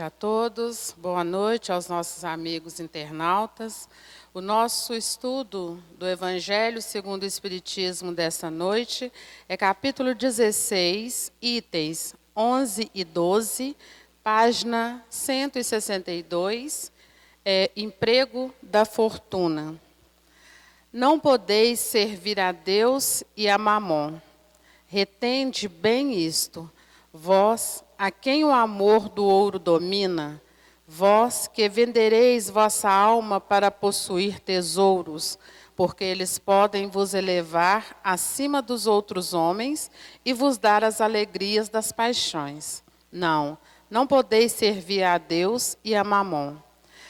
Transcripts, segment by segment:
noite a todos, boa noite aos nossos amigos internautas. O nosso estudo do Evangelho segundo o Espiritismo dessa noite é capítulo 16, itens 11 e 12, página 162, emprego da fortuna. Não podeis servir a Deus e a Mamon. Retende bem isto, vós, a quem o amor do ouro domina, vós que vendereis vossa alma para possuir tesouros, porque eles podem vos elevar acima dos outros homens e vos dar as alegrias das paixões. Não podeis servir a Deus e a Mamon.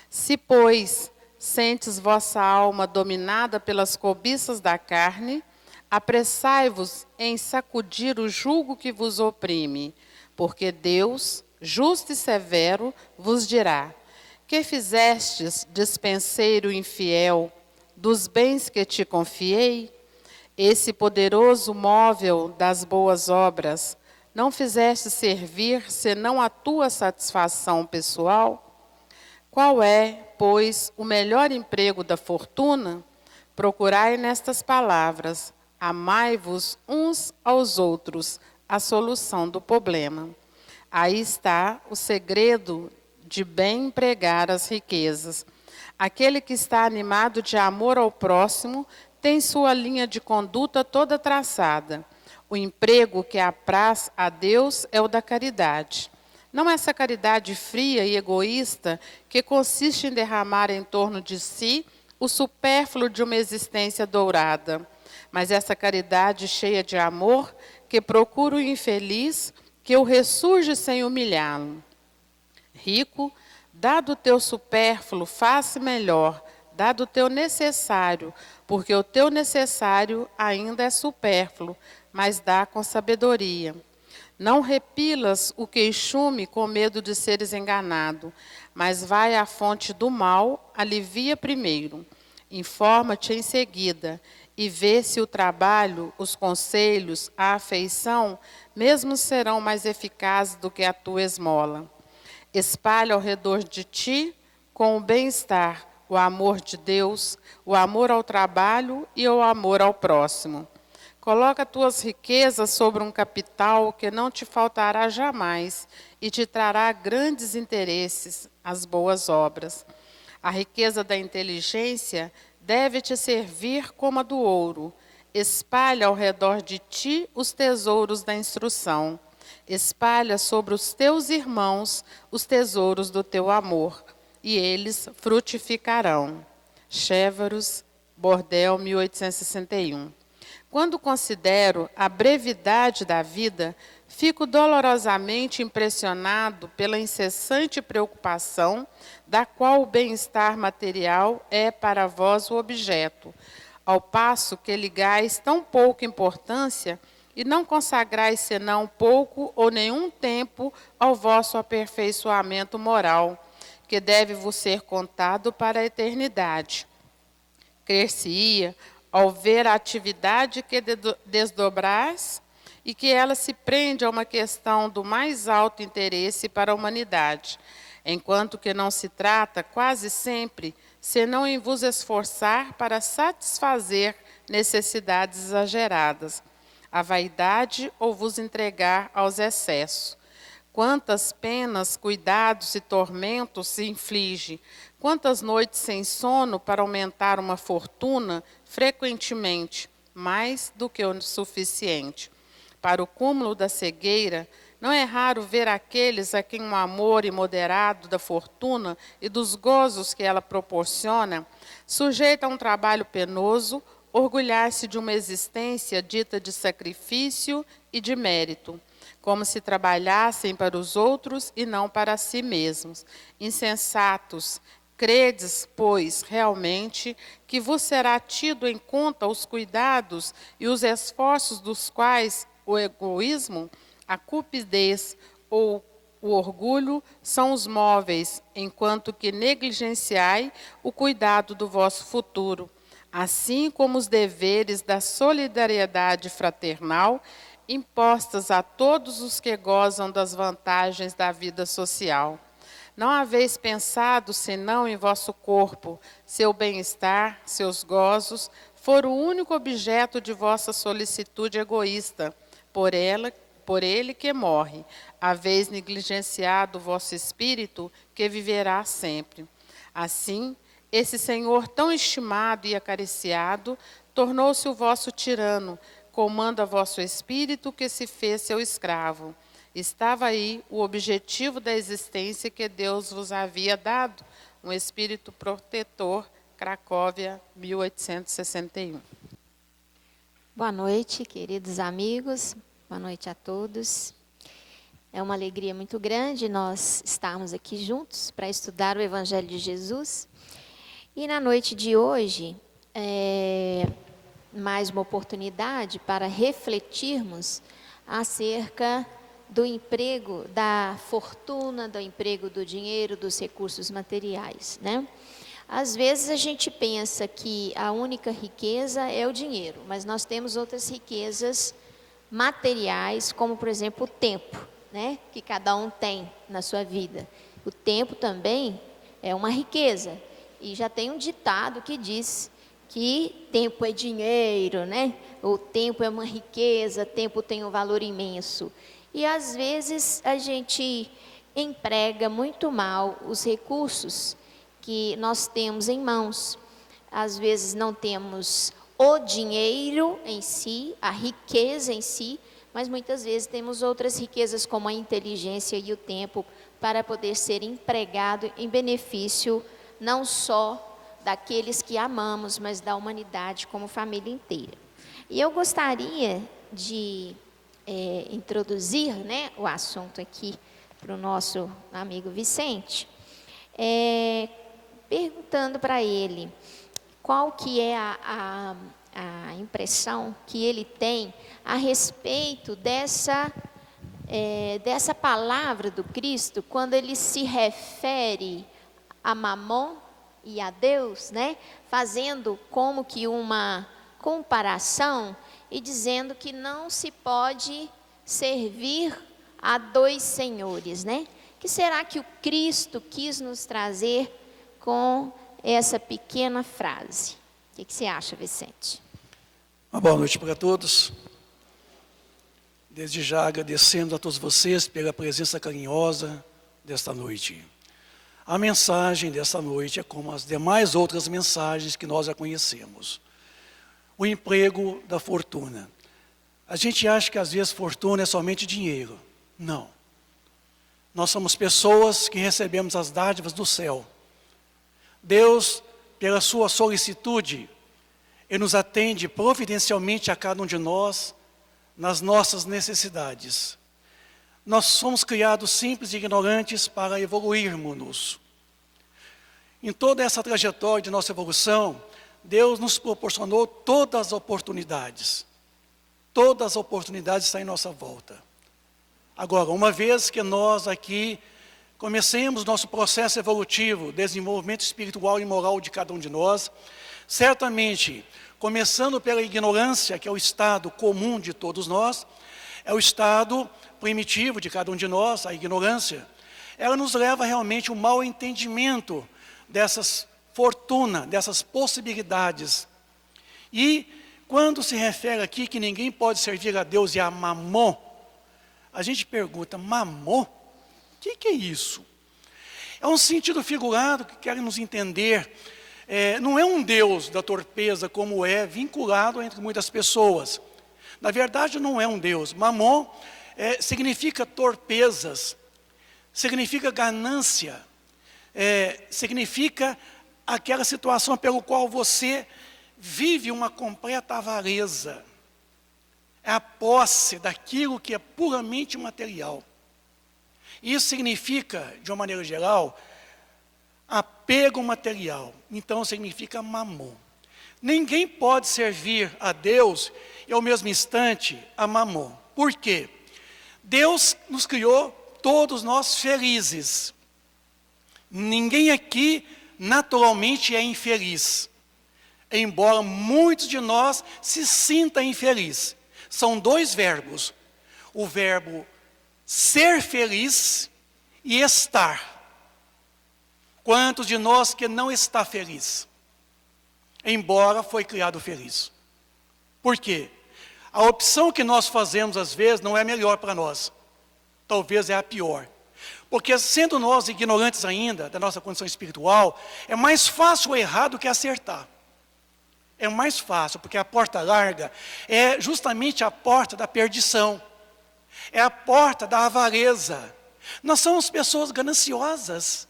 Se, pois, sentes vossa alma dominada pelas cobiças da carne, apressai-vos em sacudir o jugo que vos oprime, porque Deus, justo e severo, vos dirá: que fizestes, despenseiro infiel, dos bens que te confiei? Esse poderoso móvel das boas obras, não fizeste servir senão a tua satisfação pessoal? Qual é, pois, o melhor emprego da fortuna? Procurai nestas palavras: amai-vos uns aos outros, a solução do problema. Aí está o segredo de bem empregar as riquezas. Aquele que está animado de amor ao próximo tem sua linha de conduta toda traçada. O emprego que apraz a Deus é o da caridade. Não essa caridade fria e egoísta que consiste em derramar em torno de si o supérfluo de uma existência dourada, mas essa caridade cheia de amor que procura o infeliz, que o ressurge sem humilhá-lo. Rico, dá do teu supérfluo, faz melhor, dá do teu necessário, porque o teu necessário ainda é supérfluo, mas dá com sabedoria. Não repilas o queixume com medo de seres enganado, mas vai à fonte do mal, alivia primeiro. Informa-te em seguida e vê se o trabalho, os conselhos, a afeição, mesmo serão mais eficazes do que a tua esmola. Espalha ao redor de ti, com o bem-estar, o amor de Deus, o amor ao trabalho e o amor ao próximo. Coloca tuas riquezas sobre um capital que não te faltará jamais e te trará grandes interesses, as boas obras. A riqueza da inteligência deve te servir como a do ouro. Espalha ao redor de ti os tesouros da instrução. Espalha sobre os teus irmãos os tesouros do teu amor, e eles frutificarão. Chéveros, Bordel, 1861. Quando considero a brevidade da vida, fico dolorosamente impressionado pela incessante preocupação, da qual o bem-estar material é para vós o objeto, ao passo que ligais tão pouca importância e não consagrais senão pouco ou nenhum tempo ao vosso aperfeiçoamento moral, que deve vos ser contado para a eternidade. Crer-se-ia ao ver a atividade que desdobrais e que ela se prende a uma questão do mais alto interesse para a humanidade, enquanto que não se trata quase sempre, senão em vos esforçar para satisfazer necessidades exageradas, a vaidade ou vos entregar aos excessos. Quantas penas, cuidados e tormentos se inflige, quantas noites sem sono para aumentar uma fortuna, frequentemente, mais do que o suficiente. Para o cúmulo da cegueira, não é raro ver aqueles a quem o amor imoderado da fortuna e dos gozos que ela proporciona, sujeita a um trabalho penoso, orgulhar-se de uma existência dita de sacrifício e de mérito, como se trabalhassem para os outros e não para si mesmos. Insensatos, credes, pois, realmente, que vos será tido em conta os cuidados e os esforços dos quais o egoísmo, a cupidez ou o orgulho são os móveis, enquanto que negligenciai o cuidado do vosso futuro, assim como os deveres da solidariedade fraternal impostas a todos os que gozam das vantagens da vida social. Não haveis pensado senão em vosso corpo, seu bem-estar, seus gozos, foram o único objeto de vossa solicitude egoísta, por ele que morre. Haveis negligenciado o vosso espírito, que viverá sempre. Assim, esse Senhor tão estimado e acariciado, tornou-se o vosso tirano, comanda vosso espírito, que se fez seu escravo. Estava aí o objetivo da existência que Deus vos havia dado, um espírito protetor. Cracóvia, 1861. Boa noite, queridos amigos. Boa noite a todos. É uma alegria muito grande nós estarmos aqui juntos para estudar o Evangelho de Jesus. E na noite de hoje, mais uma oportunidade para refletirmos acerca do emprego da fortuna, do emprego do dinheiro, dos recursos materiais, né? Às vezes a gente pensa que a única riqueza é o dinheiro, mas nós temos outras riquezas materiais, como por exemplo o tempo, né? Que cada um tem na sua vida. O tempo também é uma riqueza. E já tem um ditado que diz que tempo é dinheiro, né? O tempo é uma riqueza, tempo tem um valor imenso. E às vezes a gente emprega muito mal os recursos que nós temos em mãos. Às vezes não temos o dinheiro em si, a riqueza em si, mas muitas vezes temos outras riquezas como a inteligência e o tempo para poder ser empregado em benefício não só daqueles que amamos, mas da humanidade como família inteira. E eu gostaria de introduzir, né, o assunto aqui para o nosso amigo Vicente, perguntando para ele qual que é a impressão que ele tem a respeito dessa palavra do Cristo, quando ele se refere a Mamon e a Deus, né? Fazendo como que uma comparação e dizendo que não se pode servir a dois senhores, né? Que será que o Cristo quis nos trazer com essa pequena frase? O que você acha, Vicente? Uma boa noite para todos. Desde já agradecendo a todos vocês pela presença carinhosa desta noite. A mensagem desta noite é como as demais outras mensagens que nós já conhecemos. O emprego da fortuna. A gente acha que às vezes fortuna é somente dinheiro. Não. Nós somos pessoas que recebemos as dádivas do céu. Deus, pela sua solicitude, Ele nos atende providencialmente a cada um de nós nas nossas necessidades. Nós somos criados simples e ignorantes para evoluirmos-nos. Em toda essa trajetória de nossa evolução, Deus nos proporcionou todas as oportunidades. Todas as oportunidades estão em nossa volta. Agora, uma vez que nós aqui comecemos nosso processo evolutivo, desenvolvimento espiritual e moral de cada um de nós, certamente, começando pela ignorância, que é o estado comum de todos nós, é o estado primitivo de cada um de nós, a ignorância, ela nos leva realmente ao mau entendimento dessas fortuna, dessas possibilidades. E quando se refere aqui que ninguém pode servir a Deus e a Mamon, a gente pergunta, Mamon? O que é isso? É um sentido figurado que querem nos entender. Não é um Deus da torpeza como é vinculado entre muitas pessoas. Na verdade não é um Deus. Mamon significa torpezas, significa ganância, significa aquela situação pelo qual você vive uma completa avareza. É a posse daquilo que é puramente material. Isso significa, de uma maneira geral, apego material. Então significa mamon. Ninguém pode servir a Deus e ao mesmo instante a mamon. Por quê? Deus nos criou todos nós felizes. Ninguém aqui naturalmente é infeliz. Embora muitos de nós se sintam infelizes. São dois verbos. O verbo ser feliz e estar. Quantos de nós que não está feliz, embora foi criado feliz? Por quê? A opção que nós fazemos às vezes não é a melhor para nós. Talvez é a pior. Porque sendo nós ignorantes ainda da nossa condição espiritual, é mais fácil errar do que acertar. É mais fácil, porque a porta larga é justamente a porta da perdição. É a porta da avareza. Nós somos pessoas gananciosas.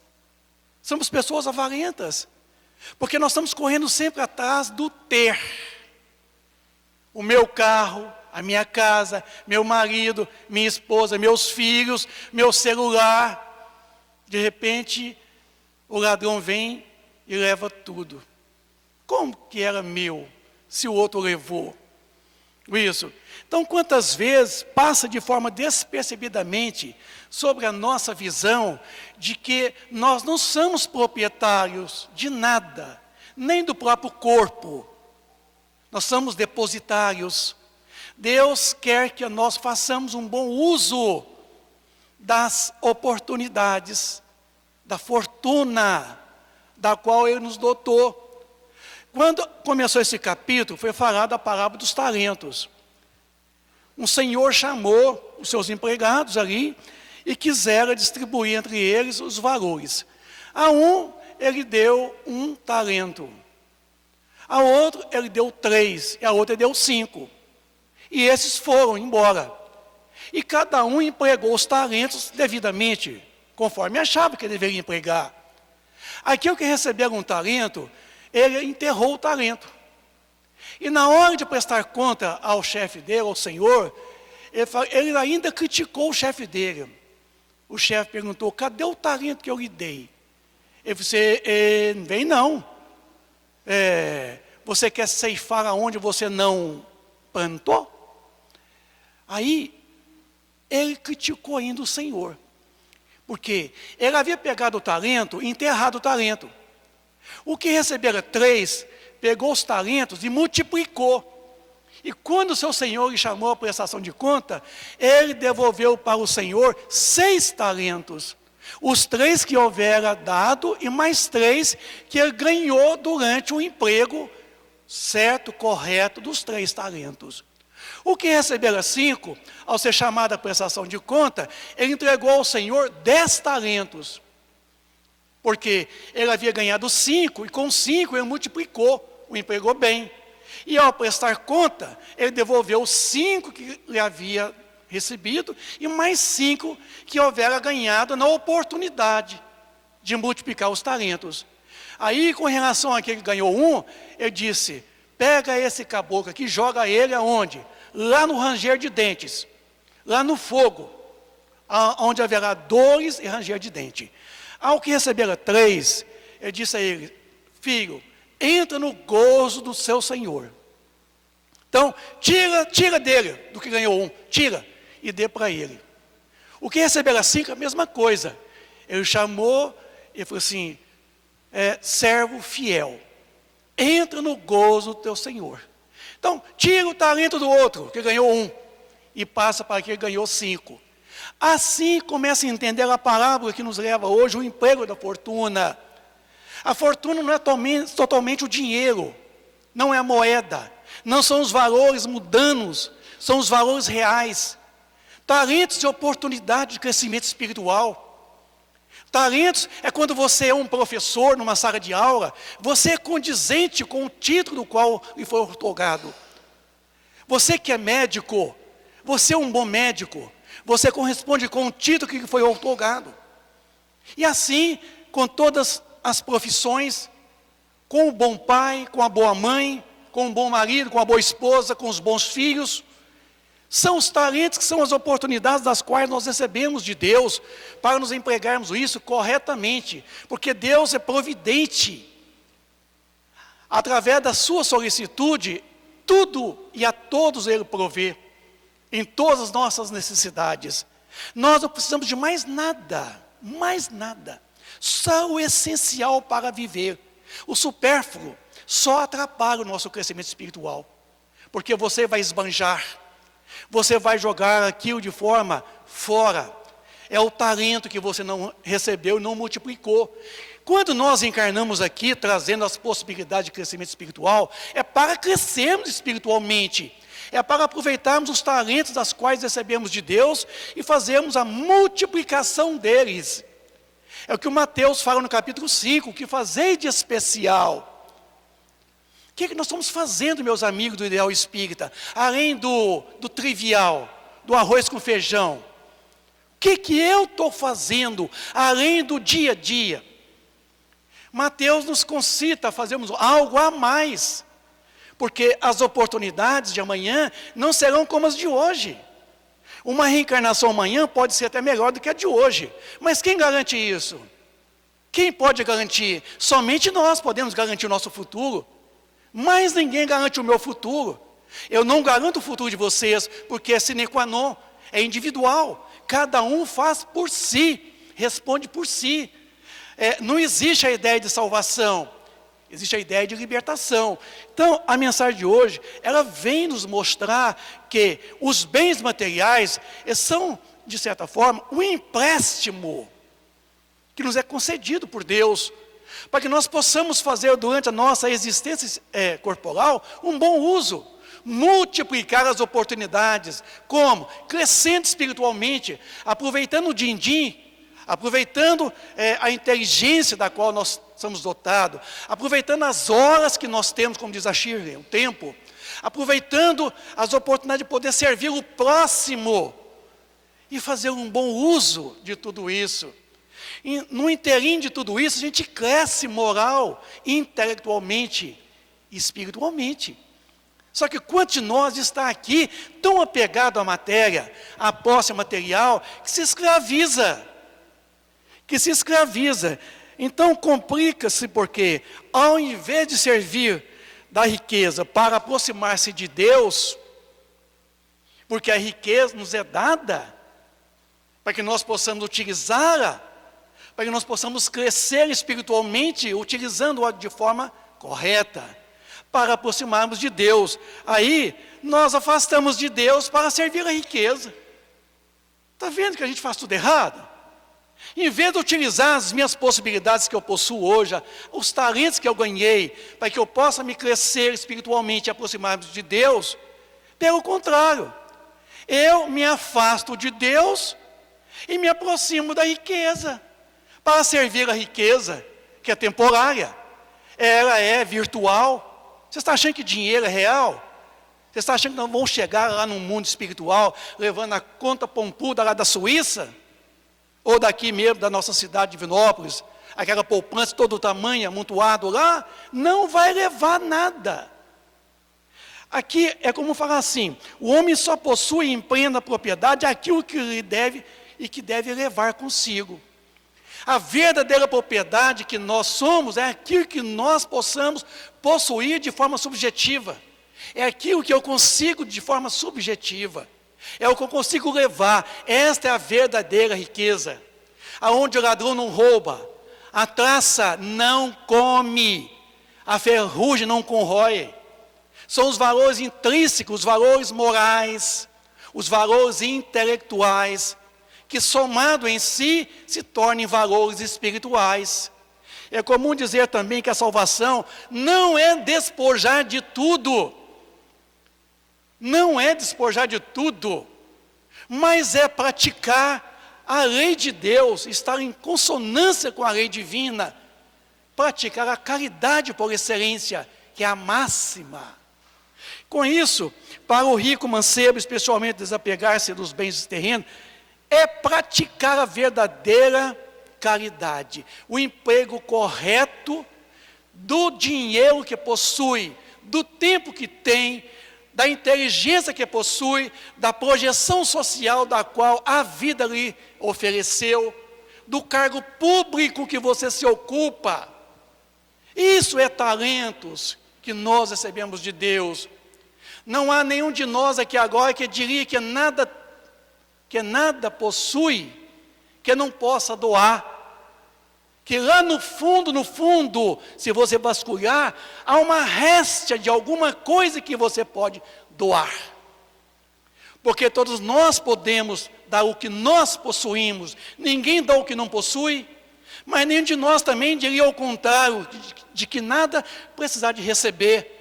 Somos pessoas avarentas. Porque nós estamos correndo sempre atrás do ter. O meu carro, a minha casa, meu marido, minha esposa, meus filhos, meu celular. De repente, o ladrão vem e leva tudo. Como que era meu, se o outro levou? Isso. Então, quantas vezes passa de forma despercebidamente sobre a nossa visão de que nós não somos proprietários de nada, nem do próprio corpo. Nós somos depositários. Deus quer que nós façamos um bom uso das oportunidades, da fortuna da qual Ele nos dotou. Quando começou esse capítulo, foi falado a parábola dos talentos. Um senhor chamou os seus empregados ali e quisera distribuir entre eles os valores. A um, ele deu 1 talento. A outro, ele deu 3. E a outra, ele deu 5. E esses foram embora. E cada um empregou os talentos devidamente, conforme achava que deveria empregar. Aquele que recebeu um talento, ele enterrou o talento. E na hora de prestar conta ao chefe dele, ao senhor, ele ainda criticou o chefe dele. O chefe perguntou: cadê o talento que eu lhe dei? Ele disse: não vem não. Você quer ceifar aonde você não plantou? Aí, ele criticou ainda o senhor. Porque ele havia pegado o talento e enterrado o talento. O que recebera 3, pegou os talentos e multiplicou. E quando o seu senhor lhe chamou a prestação de conta, ele devolveu para o senhor 6 talentos. Os 3 que houvera dado e mais 3 que ele ganhou durante o emprego certo, correto dos 3 talentos. O que recebera 5, ao ser chamado a prestação de conta, ele entregou ao senhor 10 talentos. Porque ele havia ganhado 5 e com 5 ele multiplicou, o empregou bem. E ao prestar conta, ele devolveu 5 que ele havia recebido e mais 5 que houvera ganhado na oportunidade de multiplicar os talentos. Aí, com relação àquele que ganhou 1, ele disse: pega esse caboclo aqui, joga ele aonde? Lá no ranger de dentes, lá no fogo, onde haverá dores e ranger de dente. Ao que recebera 3, ele disse a ele: filho, entra no gozo do seu senhor. Então, tira dele, do que ganhou 1, tira, e dê para ele. O que recebera 5, a mesma coisa. Ele chamou e falou assim: servo fiel, entra no gozo do teu senhor. Então, tira o talento do outro, que ganhou 1, e passa para aquele que ganhou 5. Assim começa a entender a parábola que nos leva hoje, o emprego da fortuna. A fortuna não é totalmente o dinheiro, não é a moeda, não são os valores mundanos, são os valores reais. Talentos de oportunidade de crescimento espiritual. Talentos é quando você é um professor numa sala de aula, você é condizente com o título do qual lhe foi otorgado. Você que é médico, você é um bom médico, você corresponde com o título que lhe foi otorgado. E assim, com todas as profissões, com o bom pai, com a boa mãe, com o bom marido, com a boa esposa, com os bons filhos, são os talentos que são as oportunidades das quais nós recebemos de Deus para nos empregarmos isso corretamente, porque Deus é providente. Através da sua solicitude, tudo e a todos Ele provê, em todas as nossas necessidades. Nós não precisamos de mais nada, só o essencial para viver. O supérfluo só atrapalha o nosso crescimento espiritual, porque você vai esbanjar, você vai jogar aquilo de forma fora. é o talento que você não recebeu e não multiplicou. Quando nós encarnamos aqui, trazendo as possibilidades de crescimento espiritual, é para crescermos espiritualmente, é para aproveitarmos os talentos das quais recebemos de Deus e fazermos a multiplicação deles. É o que o Mateus fala no capítulo 5, o que fazei de especial. O que nós estamos fazendo, meus amigos do Ideal Espírita, além do trivial, do arroz com feijão? O que eu estou fazendo, além do dia a dia? Mateus nos concita a fazermos algo a mais, porque as oportunidades de amanhã não serão como as de hoje. Uma reencarnação amanhã pode ser até melhor do que a de hoje, mas quem garante isso? Quem pode garantir? Somente nós podemos garantir o nosso futuro, mas ninguém garante o meu futuro. Eu não garanto o futuro de vocês, porque é sine qua non, é individual, cada um faz por si, responde por si. Não existe a ideia de salvação, existe a ideia de libertação. Então, a mensagem de hoje, ela vem nos mostrar que os bens materiais são, de certa forma, um empréstimo que nos é concedido por Deus, para que nós possamos fazer durante a nossa existência corporal um bom uso, multiplicar as oportunidades. Como? Crescendo espiritualmente, aproveitando o din-din, aproveitando a inteligência da qual nós somos dotados, aproveitando as horas que nós temos, como diz a Shirley, o tempo, aproveitando as oportunidades de poder servir o próximo e fazer um bom uso de tudo isso. E no inteirinho de tudo isso, a gente cresce moral, intelectualmente e espiritualmente. Só que quantos de nós está aqui tão apegado à matéria, à posse material, que se escraviza. Então complica-se porque, ao invés de servir da riqueza para aproximar-se de Deus, porque a riqueza nos é dada, para que nós possamos utilizá-la, para que nós possamos crescer espiritualmente, utilizando-a de forma correta, para aproximarmos de Deus. Aí, nós afastamos de Deus para servir a riqueza. Está vendo que a gente faz tudo errado? Em vez de utilizar as minhas possibilidades que eu possuo hoje, os talentos que eu ganhei, para que eu possa me crescer espiritualmente e aproximar-me de Deus, pelo contrário, eu me afasto de Deus e me aproximo da riqueza, para servir a riqueza, que é temporária, ela é virtual. Você está achando que dinheiro é real? Você está achando que nós vamos chegar lá no mundo espiritual, levando a conta pompuda lá da Suíça? Ou daqui mesmo, da nossa cidade de Divinópolis, aquela poupança todo o tamanho, amontoado lá, não vai levar nada. Aqui é como falar assim, o homem só possui em plena propriedade aquilo que lhe deve e que deve levar consigo. A verdadeira propriedade que nós somos é aquilo que nós possamos possuir de forma subjetiva. É aquilo que eu consigo de forma subjetiva. É o que eu consigo levar. Esta é a verdadeira riqueza. Aonde o ladrão não rouba, a traça não come, a ferrugem não corrói. São os valores intrínsecos, os valores morais, os valores intelectuais, que somado em si, se tornem valores espirituais. É comum dizer também que a salvação não é despojar de tudo. Não é despojar de tudo, mas é praticar a lei de Deus, estar em consonância com a lei divina, praticar a caridade por excelência, que é a máxima. Com isso, para o rico mancebo, especialmente desapegar-se dos bens terrenos, é praticar a verdadeira caridade, o emprego correto do dinheiro que possui, do tempo que tem, da inteligência que possui, da projeção social da qual a vida lhe ofereceu, do cargo público que você se ocupa. Isso é talentos que nós recebemos de Deus. Não há nenhum de nós aqui agora que diria que nada possui, que não possa doar. Que lá no fundo, se você vasculhar, há uma réstia de alguma coisa que você pode doar. Porque todos nós podemos dá o que nós possuímos. Ninguém dá o que não possui, mas nenhum de nós também diria ao contrário, de que nada precisar de receber.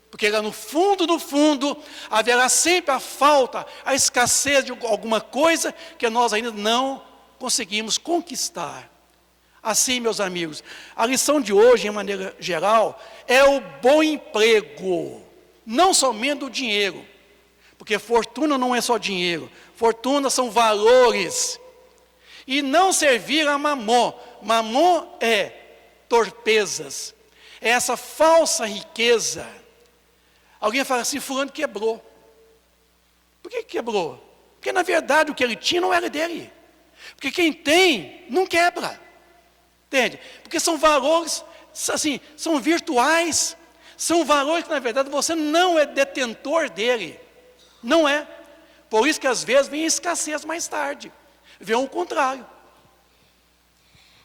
Porque lá no fundo, haverá sempre a falta, a escassez de alguma coisa que nós ainda não conseguimos conquistar. Assim, meus amigos, a lição de hoje, de maneira geral, é o bom emprego, não somente o dinheiro. Porque fortuna não é só dinheiro, fortuna são valores. E não servir a mamon. Mamon é torpezas, é essa falsa riqueza. Alguém fala assim, fulano quebrou. Por que quebrou? Porque na verdade o que ele tinha não era dele. Porque quem tem, não quebra. Entende? Porque são valores, assim, são virtuais. São valores que na verdade você não é detentor dele. Não é. Por isso que às vezes vem escassez mais tarde. Vem o contrário.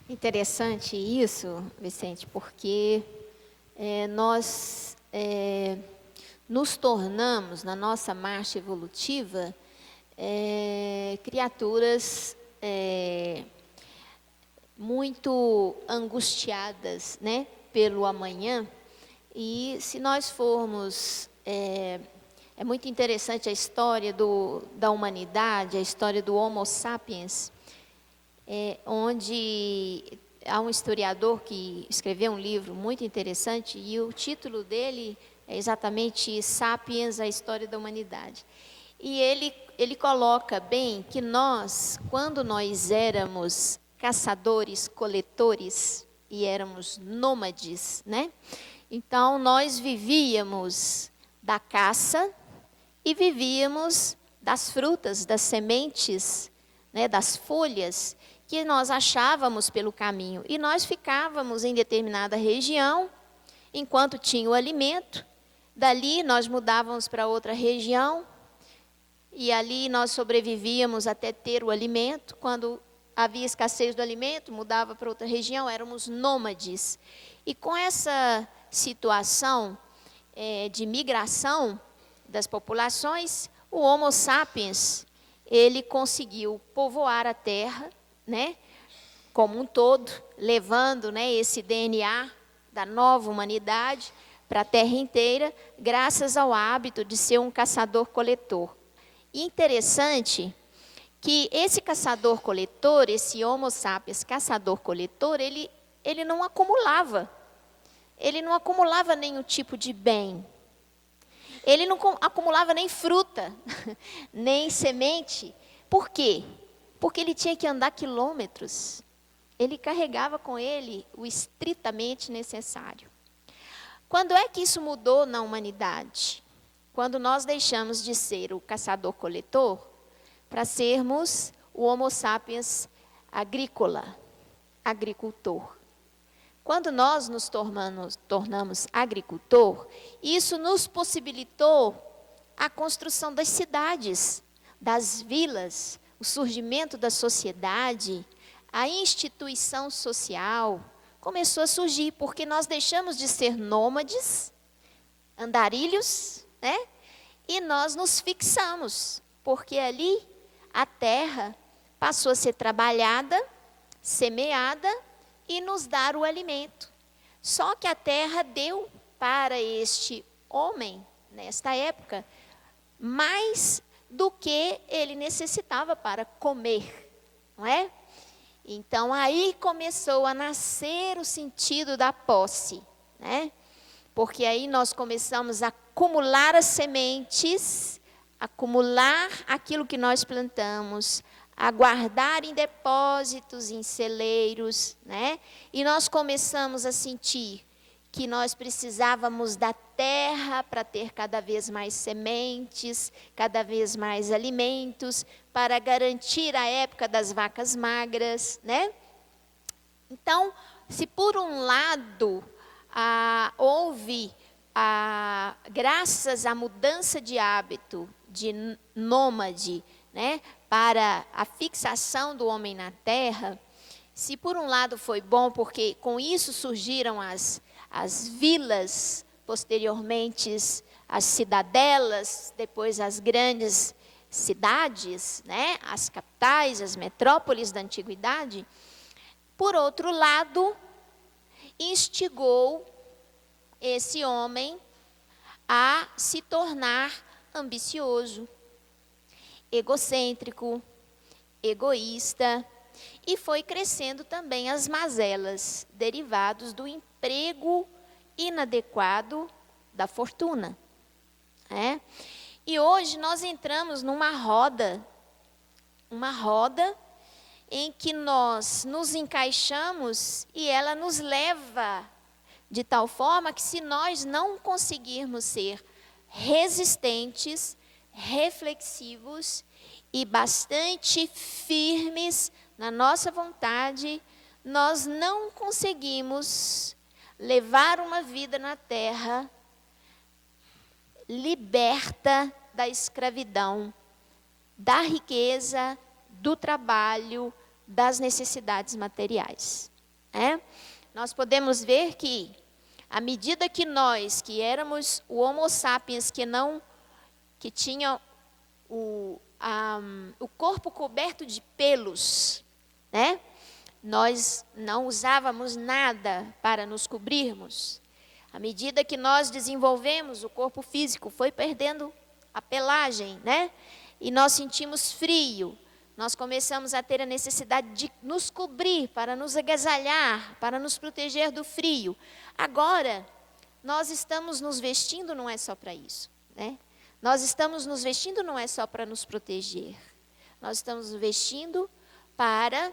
Interessante isso, Vicente, porque nós nos tornamos, na nossa marcha evolutiva, criaturas muito angustiadas, né, pelo amanhã. E se nós formos... É muito interessante a história da humanidade, a história do Homo sapiens, onde há um historiador que escreveu um livro muito interessante, e o título dele é exatamente Sapiens, a História da Humanidade. E ele coloca bem que nós, quando nós éramos caçadores, coletores, e éramos nômades, né? Então, nós vivíamos da caça, e vivíamos das frutas, das sementes, né, das folhas que nós achávamos pelo caminho. E nós ficávamos em determinada região, enquanto tinha o alimento. Dali nós mudávamos para outra região, e ali nós sobrevivíamos até ter o alimento. Quando havia escassez do alimento, mudava para outra região, éramos nômades. E com essa situação de migração das populações, o Homo sapiens, ele conseguiu povoar a Terra, né, como um todo, levando, né, esse DNA da nova humanidade para a Terra inteira, graças ao hábito de ser um caçador-coletor. E interessante que esse caçador-coletor, esse Homo sapiens caçador-coletor, ele não acumulava. Ele não acumulava nenhum tipo de bem. Ele não acumulava nem fruta, nem semente. Por quê? Porque ele tinha que andar quilômetros. Ele carregava com ele o estritamente necessário. Quando é que isso mudou na humanidade? Quando nós deixamos de ser o caçador-coletor para sermos o Homo sapiens agrícola, agricultor. Quando nós nos tornamos agricultor, isso nos possibilitou a construção das cidades, das vilas, o surgimento da sociedade, a instituição social começou a surgir, porque nós deixamos de ser nômades, andarilhos, né? E nós nos fixamos, porque ali a terra passou a ser trabalhada, semeada, e nos dar o alimento. Só que a terra deu para este homem, nesta época, mais do que ele necessitava para comer, não é? Então, aí começou a nascer o sentido da posse, né? Porque aí nós começamos a acumular as sementes, acumular aquilo que nós plantamos, a guardar em depósitos, em celeiros, né? E nós começamos a sentir que nós precisávamos da terra para ter cada vez mais sementes, cada vez mais alimentos, para garantir a época das vacas magras, né? Então, se por um lado houve, graças à mudança de hábito de nômade, né, para a fixação do homem na terra, se por um lado foi bom, porque com isso surgiram as vilas, posteriormente as cidadelas, depois as grandes cidades, né, as capitais, as metrópoles da antiguidade, por outro lado, instigou esse homem a se tornar ambicioso, egocêntrico, egoísta, e foi crescendo também as mazelas derivados do emprego inadequado da fortuna. E hoje nós entramos numa roda, em que nós nos encaixamos e ela nos leva de tal forma que, se nós não conseguirmos ser resistentes, reflexivos e bastante firmes na nossa vontade, nós não conseguimos levar uma vida na terra liberta da escravidão, da riqueza, do trabalho, das necessidades materiais. Nós podemos ver que, à medida que nós, que éramos o Homo sapiens, que tinha o corpo coberto de pelos, nós não usávamos nada para nos cobrirmos. À medida que nós desenvolvemos, o corpo físico foi perdendo a pelagem, e nós sentimos frio. Nós começamos a ter a necessidade de nos cobrir, para nos agasalhar, para nos proteger do frio. Agora, nós estamos nos vestindo, não é só para isso, Nós estamos nos vestindo não é só para nos proteger. Nós estamos nos vestindo para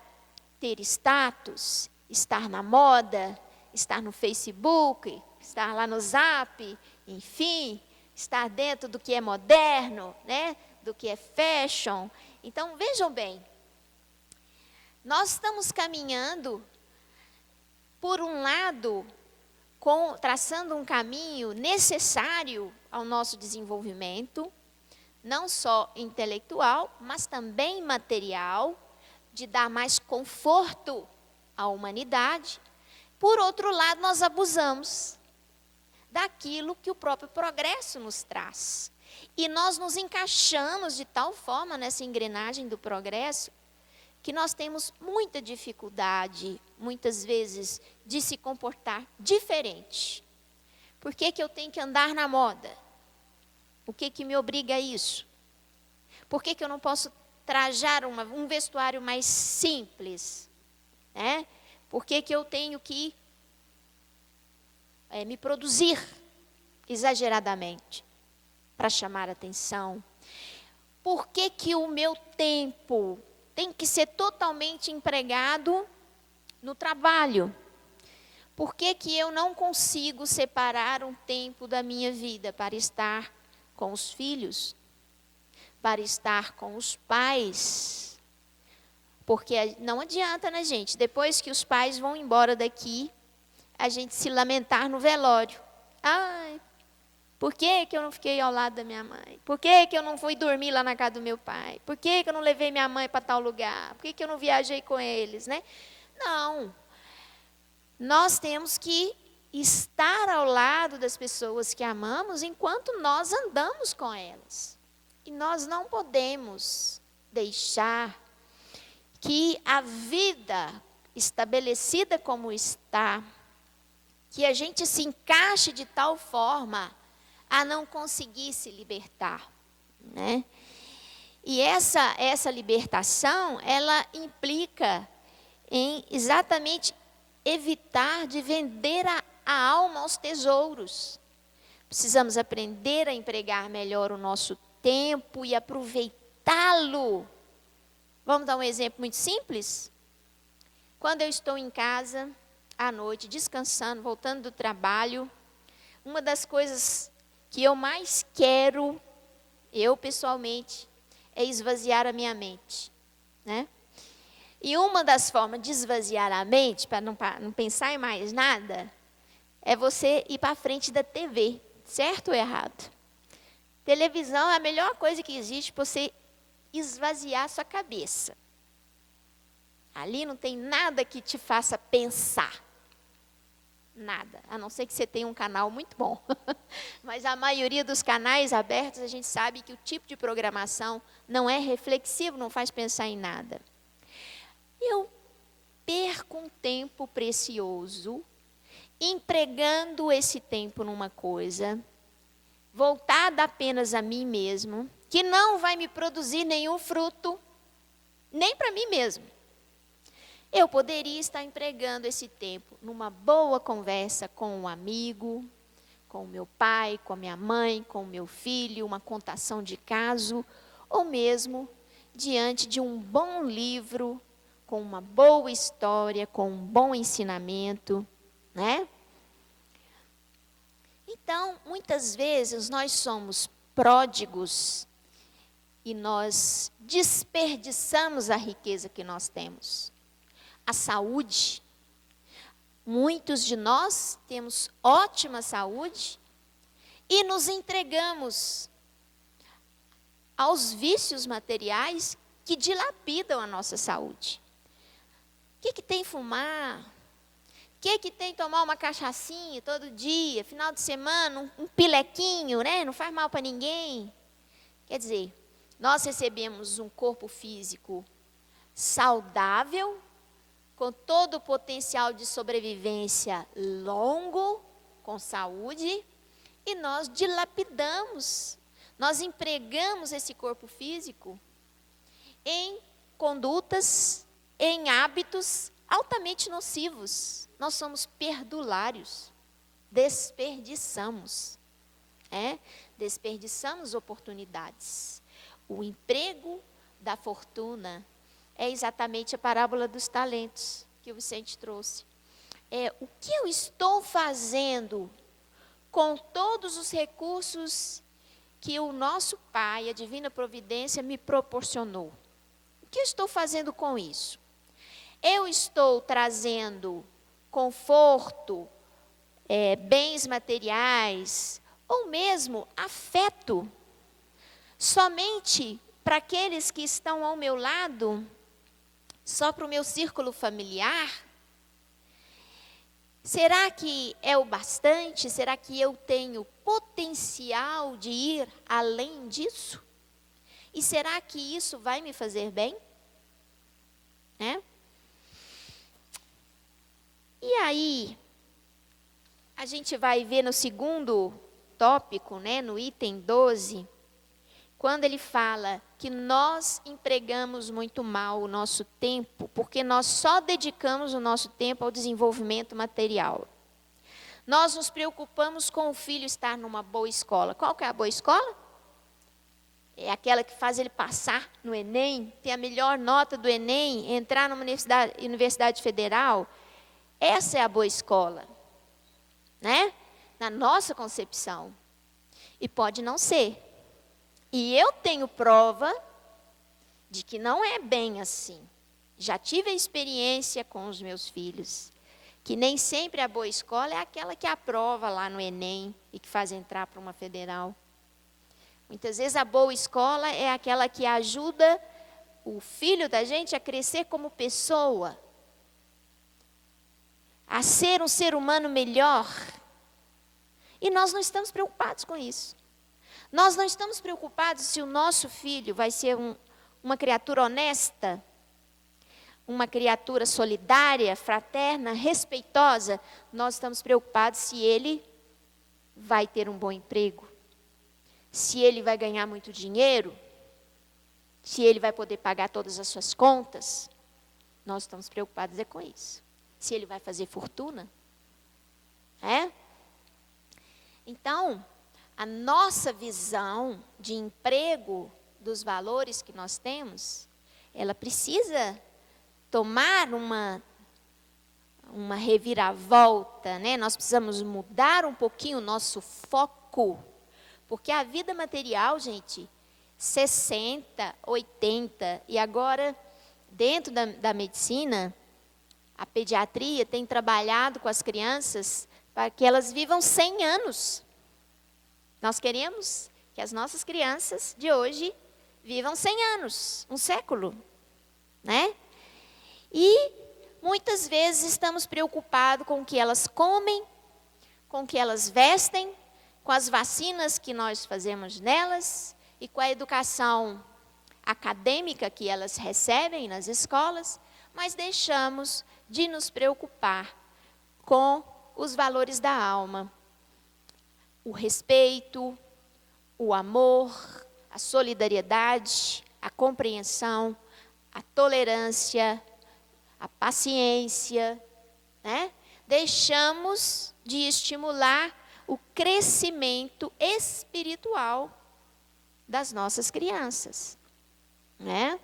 ter status, estar na moda, estar no Facebook, estar lá no Zap, enfim, estar dentro do que é moderno, do que é fashion. Então, vejam bem, nós estamos caminhando, por um lado, traçando um caminho necessário ao nosso desenvolvimento, não só intelectual, mas também material, de dar mais conforto à humanidade. Por outro lado, nós abusamos daquilo que o próprio progresso nos traz. E nós nos encaixamos de tal forma nessa engrenagem do progresso, que nós temos muita dificuldade, muitas vezes, de se comportar diferente. Por que eu tenho que andar na moda? O que me obriga a isso? Por que eu não posso trajar um vestuário mais simples? Por que eu tenho que me produzir exageradamente para chamar a atenção? Por que o meu tempo tem que ser totalmente empregado no trabalho? Por que eu não consigo separar um tempo da minha vida para estar com os filhos, para estar com os pais? Porque não adianta, gente, depois que os pais vão embora daqui, a gente se lamentar no velório. Ai, por que eu não fiquei ao lado da minha mãe? Por que eu não fui dormir lá na casa do meu pai? Por que eu não levei minha mãe para tal lugar? Por que eu não viajei com eles, Não. Nós temos que estar ao lado das pessoas que amamos enquanto nós andamos com elas. E nós não podemos deixar que a vida estabelecida como está, que a gente se encaixe de tal forma a não conseguir se libertar, E essa libertação, ela implica em exatamente evitar de vender a alma aos tesouros. Precisamos aprender a empregar melhor o nosso tempo e aproveitá-lo. Vamos dar um exemplo muito simples? Quando eu estou em casa, à noite, descansando, voltando do trabalho, uma das coisas que eu mais quero, eu pessoalmente, é esvaziar a minha mente, E uma das formas de esvaziar a mente, para não pensar em mais nada, é você ir para a frente da TV, certo ou errado? Televisão é a melhor coisa que existe para você esvaziar a sua cabeça. Ali não tem nada que te faça pensar. nada, a não ser que você tenha um canal muito bom. Mas a maioria dos canais abertos, a gente sabe que o tipo de programação não é reflexivo, não faz pensar em nada. Eu perco um tempo precioso empregando esse tempo numa coisa voltada apenas a mim mesmo, que não vai me produzir nenhum fruto, nem para mim mesmo. Eu poderia estar empregando esse tempo numa boa conversa com um amigo, com o meu pai, com a minha mãe, com o meu filho, uma contação de caso, ou mesmo diante de um bom livro, com uma boa história, com um bom ensinamento, né? Então, muitas vezes nós somos pródigos e nós desperdiçamos a riqueza que nós temos. A saúde. Muitos de nós temos ótima saúde e nos entregamos aos vícios materiais que dilapidam a nossa saúde. O que tem fumar? O que tem tomar uma cachaçinha todo dia, final de semana, um pilequinho, né? Não faz mal para ninguém. Quer dizer, nós recebemos um corpo físico saudável, com todo o potencial de sobrevivência longo, com saúde, e nós dilapidamos, nós empregamos esse corpo físico em condutas, em hábitos altamente nocivos. Nós somos perdulários, desperdiçamos, desperdiçamos oportunidades. O emprego da fortuna é exatamente a parábola dos talentos que o Vicente trouxe. O que eu estou fazendo com todos os recursos que o nosso Pai, a Divina Providência, me proporcionou? O que eu estou fazendo com isso? Eu estou trazendo conforto, bens materiais, ou mesmo afeto, somente para aqueles que estão ao meu lado, só para o meu círculo familiar? Será que é o bastante? Será que eu tenho potencial de ir além disso? E será que isso vai me fazer bem? E aí, a gente vai ver no segundo tópico, no item 12, quando ele fala que nós empregamos muito mal o nosso tempo, porque nós só dedicamos o nosso tempo ao desenvolvimento material. Nós nos preocupamos com o filho estar numa boa escola. Qual que é a boa escola? É aquela que faz ele passar no Enem, ter a melhor nota do Enem, entrar numa universidade federal. Essa é a boa escola, na nossa concepção. E pode não ser. E eu tenho prova de que não é bem assim. Já tive a experiência com os meus filhos, que nem sempre a boa escola é aquela que aprova lá no Enem e que faz entrar para uma federal. Muitas vezes a boa escola é aquela que ajuda o filho da gente a crescer como pessoa, a ser um ser humano melhor. E nós não estamos preocupados com isso. Nós não estamos preocupados se o nosso filho vai ser uma criatura honesta, uma criatura solidária, fraterna, respeitosa. Nós estamos preocupados se ele vai ter um bom emprego, se ele vai ganhar muito dinheiro, se ele vai poder pagar todas as suas contas. Nós estamos preocupados com isso. Se ele vai fazer fortuna. Então, a nossa visão de emprego dos valores que nós temos, ela precisa tomar uma reviravolta, Nós precisamos mudar um pouquinho o nosso foco, porque a vida material, gente, 60, 80, e agora, dentro da medicina, a pediatria tem trabalhado com as crianças para que elas vivam 100 anos. Nós queremos que as nossas crianças de hoje vivam 100 anos, um século, E muitas vezes estamos preocupados com o que elas comem, com o que elas vestem, com as vacinas que nós fazemos nelas e com a educação acadêmica que elas recebem nas escolas, mas deixamos de nos preocupar com os valores da alma. O respeito, o amor, a solidariedade, a compreensão, a tolerância, a paciência, né? Deixamos de estimular o crescimento espiritual das nossas crianças, né?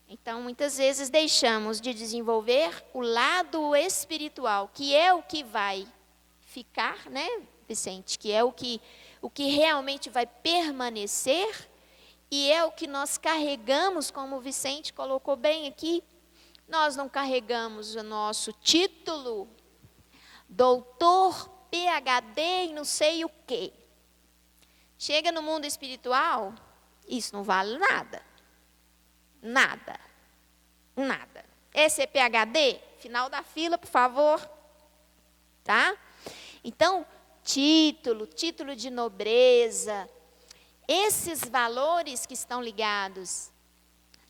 Então, muitas vezes deixamos de desenvolver o lado espiritual, que é o que vai ficar, né, Vicente? Que é o que realmente vai permanecer e é o que nós carregamos, como o Vicente colocou bem aqui. Nós não carregamos o nosso título, doutor, PhD e não sei o quê. Chega no mundo espiritual, isso não vale nada. Nada. Nada. Esse é PhD? Final da fila, por favor. Tá? Então, título de nobreza, esses valores que estão ligados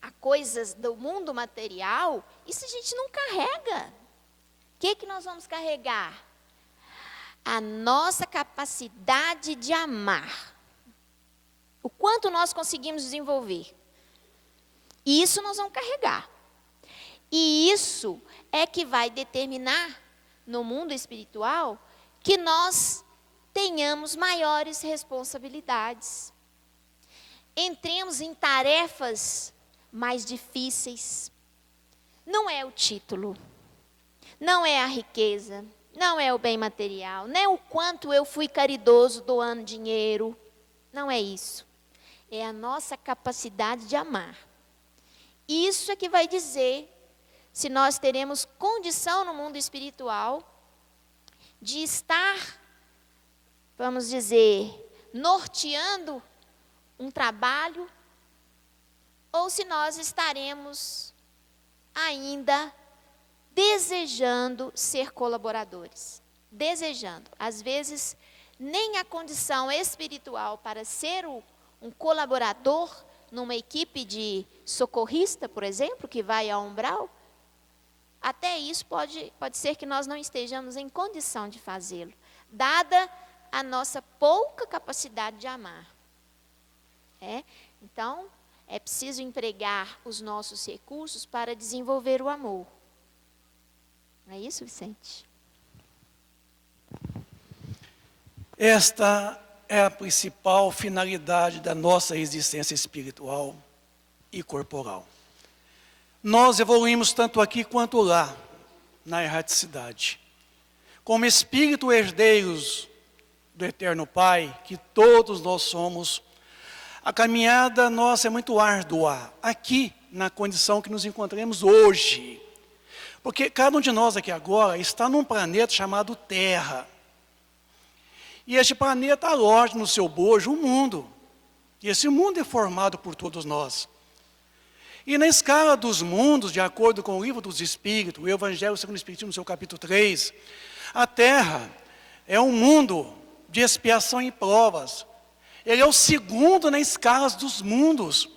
a coisas do mundo material, isso a gente não carrega. O que nós vamos carregar? A nossa capacidade de amar. O quanto nós conseguimos desenvolver. E isso nós vamos carregar. E isso é que vai determinar, no mundo espiritual, que nós tenhamos maiores responsabilidades. Entremos em tarefas mais difíceis. Não é o título, não é a riqueza, não é o bem material, não é o quanto eu fui caridoso doando dinheiro. Não é isso. É a nossa capacidade de amar. Isso é que vai dizer se nós teremos condição no mundo espiritual de estar, vamos dizer, norteando um trabalho, ou se nós estaremos ainda desejando ser colaboradores. Desejando. Às vezes, nem a condição espiritual para ser um colaborador numa equipe de socorrista, por exemplo, que vai ao umbral, até isso pode ser que nós não estejamos em condição de fazê-lo, dada a nossa pouca capacidade de amar. Então, é preciso empregar os nossos recursos para desenvolver o amor. Não é isso, Vicente? Esta é a principal finalidade da nossa existência espiritual e corporal. Nós evoluímos tanto aqui quanto lá, na erraticidade. Como espírito herdeiros do Eterno Pai, que todos nós somos, a caminhada nossa é muito árdua, aqui na condição que nos encontramos hoje. Porque cada um de nós aqui agora está num planeta chamado Terra. E este planeta aloja no seu bojo um mundo. E esse mundo é formado por todos nós. E na escala dos mundos, de acordo com o livro dos Espíritos, o Evangelho segundo o Espiritismo, no seu capítulo 3, a Terra é um mundo de expiação e provas. Ele é o segundo na escala dos mundos.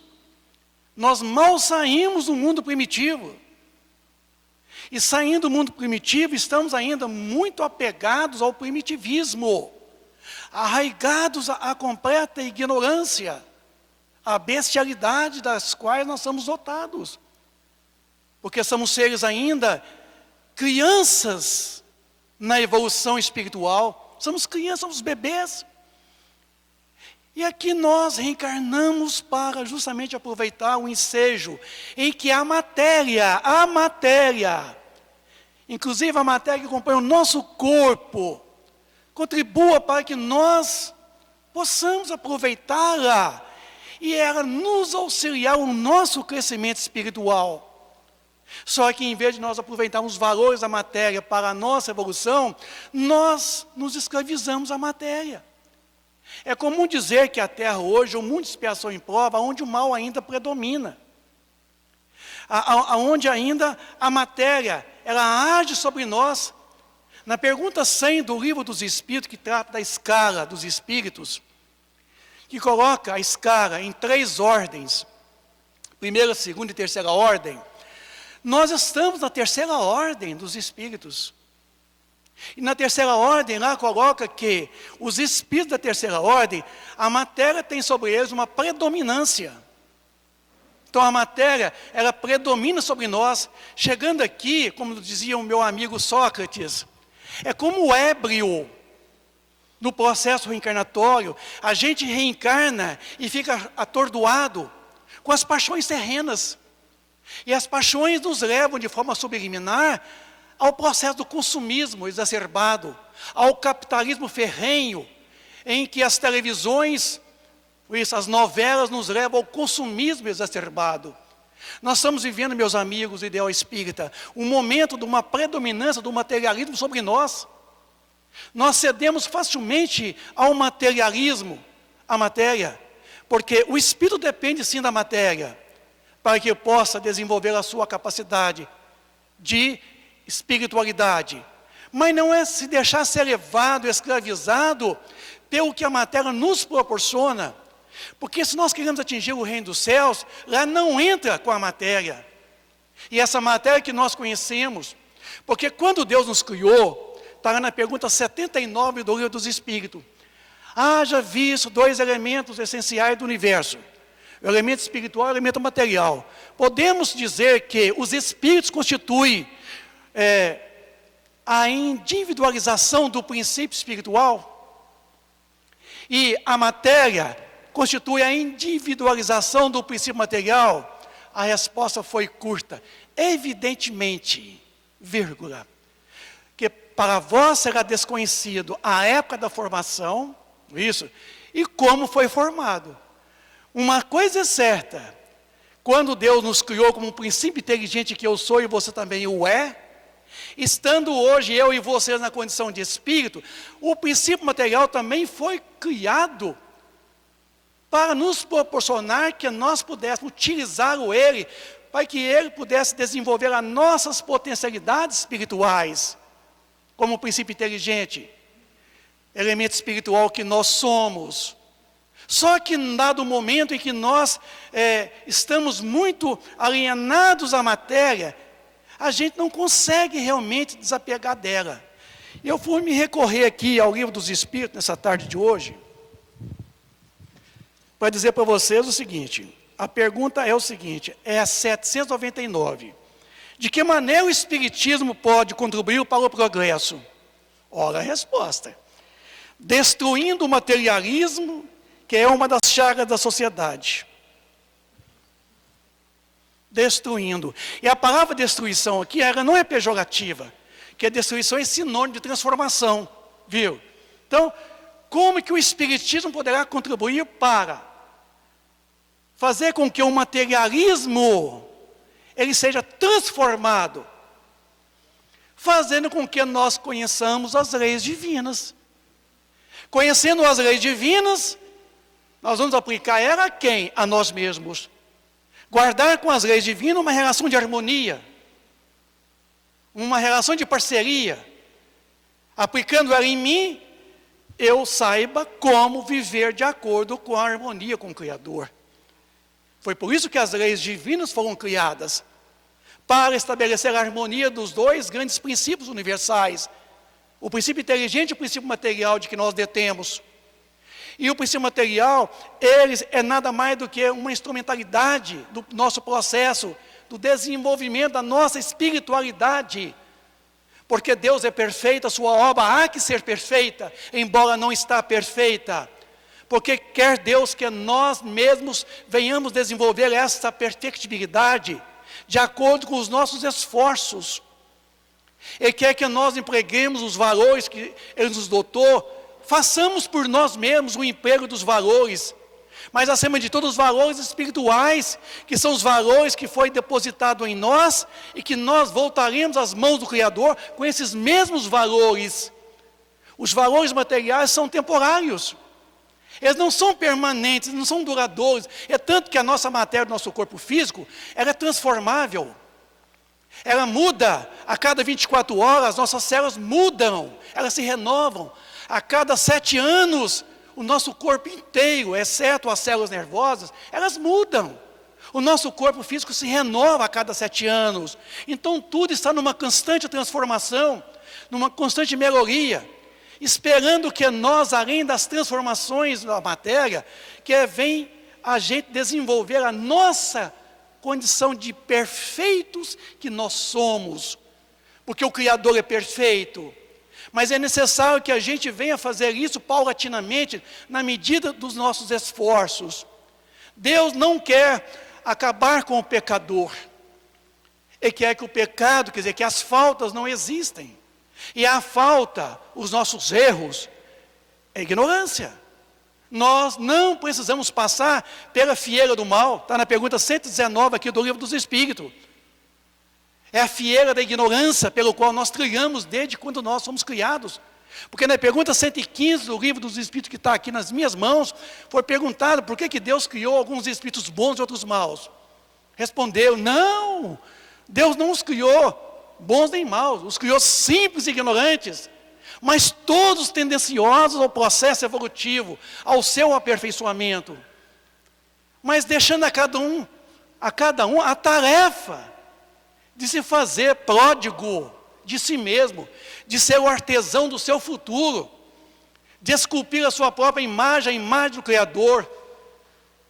Nós mal saímos do mundo primitivo. E saindo do mundo primitivo, estamos ainda muito apegados ao primitivismo, arraigados à completa ignorância, à bestialidade das quais nós somos dotados. Porque somos seres ainda crianças na evolução espiritual, somos crianças, somos bebês. E aqui nós reencarnamos para justamente aproveitar o ensejo em que a matéria, inclusive a matéria que compõe o nosso corpo, contribua para que nós possamos aproveitá-la e ela nos auxiliar no nosso crescimento espiritual. Só que em vez de nós aproveitarmos os valores da matéria para a nossa evolução, nós nos escravizamos à matéria. É comum dizer que a Terra hoje é um mundo de expiação em prova, onde o mal ainda predomina. Onde ainda a matéria, ela age sobre nós, Na pergunta 100 do Livro dos Espíritos, que trata da escala dos espíritos, que coloca a escala em 3 ordens, primeira, segunda e terceira ordem, nós estamos na terceira ordem dos espíritos. E na terceira ordem, lá coloca que os espíritos da terceira ordem, a matéria tem sobre eles uma predominância. Então a matéria, ela predomina sobre nós. Chegando aqui, como dizia o meu amigo Sócrates, é como o ébrio. No processo reencarnatório, a gente reencarna e fica atordoado com as paixões terrenas. E as paixões nos levam de forma subliminar ao processo do consumismo exacerbado, ao capitalismo ferrenho, em que as televisões, as novelas nos levam ao consumismo exacerbado. Nós estamos vivendo, meus amigos, o ideal espírita, um momento de uma predominância do materialismo sobre nós. Nós cedemos facilmente ao materialismo, à matéria, porque o espírito depende sim da matéria, para que possa desenvolver a sua capacidade de espiritualidade. Mas não é se deixar ser levado, escravizado, pelo que a matéria nos proporciona. Porque se nós queremos atingir o reino dos céus, lá não entra com a matéria. E essa matéria que nós conhecemos, porque quando Deus nos criou, está lá na pergunta 79 do Livro dos Espíritos, haja visto 2 elementos essenciais do universo, o elemento espiritual e o elemento material. Podemos dizer que os espíritos constituem a individualização do princípio espiritual, e a matéria constitui a individualização do princípio material. A resposta foi curta. Evidentemente, vírgula, que para vós será desconhecido a época da formação, isso, e como foi formado. Uma coisa é certa, quando Deus nos criou como um princípio inteligente que eu sou e você também o é, estando hoje eu e vocês na condição de espírito, o princípio material também foi criado para nos proporcionar que nós pudéssemos utilizar ele, para que ele pudesse desenvolver as nossas potencialidades espirituais, como princípio inteligente, elemento espiritual que nós somos. Só que em dado momento em que nós estamos muito alienados à matéria, a gente não consegue realmente desapegar dela. Eu fui me recorrer aqui ao Livro dos Espíritos nessa tarde de hoje, para dizer para vocês o seguinte, a pergunta é o seguinte, é a 799. De que maneira o Espiritismo pode contribuir para o progresso? Ora a resposta. Destruindo o materialismo, que é uma das chagas da sociedade. Destruindo. E a palavra destruição aqui, ela não é pejorativa, que a destruição é sinônimo de transformação, viu? Então, como que o Espiritismo poderá contribuir para fazer com que o materialismo ele seja transformado, fazendo com que nós conheçamos as leis divinas. Conhecendo as leis divinas, nós vamos aplicar ela a quem? A nós mesmos. Guardar com as leis divinas uma relação de harmonia, uma relação de parceria. Aplicando ela em mim, eu saiba como viver de acordo com a harmonia com o Criador. Foi por isso que as leis divinas foram criadas, para estabelecer a harmonia dos 2 grandes princípios universais, o princípio inteligente e o princípio material de que nós detemos. E o princípio material, ele é nada mais do que uma instrumentalidade do nosso processo, do desenvolvimento da nossa espiritualidade. Porque Deus é perfeito, a sua obra há que ser perfeita, embora não está perfeita. Porque quer Deus que nós mesmos venhamos desenvolver essa perfectibilidade, de acordo com os nossos esforços. Ele quer que nós empreguemos os valores que Ele nos dotou, façamos por nós mesmos o emprego dos valores, mas acima de tudo os valores espirituais, que são os valores que foi depositado em nós, e que nós voltaremos às mãos do Criador com esses mesmos valores. Os valores materiais são temporários, eles não são permanentes, não são duradouros, é tanto que a nossa matéria, o nosso corpo físico, ela é transformável. Ela muda a cada 24 horas, as nossas células mudam, elas se renovam. A cada 7 anos, o nosso corpo inteiro, exceto as células nervosas, elas mudam. O nosso corpo físico se renova a cada 7 anos. Então tudo está numa constante transformação, numa constante melhoria, esperando que nós, além das transformações da matéria, que vem a gente desenvolver a nossa condição de perfeitos que nós somos, porque o Criador é perfeito. Mas é necessário que a gente venha fazer isso paulatinamente, na medida dos nossos esforços. Deus não quer acabar com o pecador. Ele quer que o pecado, quer dizer, que as faltas não existem. E a falta, os nossos erros, é ignorância. Nós não precisamos passar pela fieira do mal. Está na pergunta 119 aqui do Livro dos Espíritos. É a fieira da ignorância pelo qual nós trilhamos desde quando nós fomos criados. Porque na pergunta 115 do Livro dos Espíritos, que está aqui nas minhas mãos, foi perguntado por que Deus criou alguns espíritos bons e outros maus. Respondeu, não, Deus não os criou bons nem maus, os criou simples e ignorantes, mas todos tendenciosos ao processo evolutivo, ao seu aperfeiçoamento. Mas deixando a cada um a tarefa de se fazer pródigo de si mesmo, de ser o artesão do seu futuro, de esculpir a sua própria imagem, a imagem do Criador.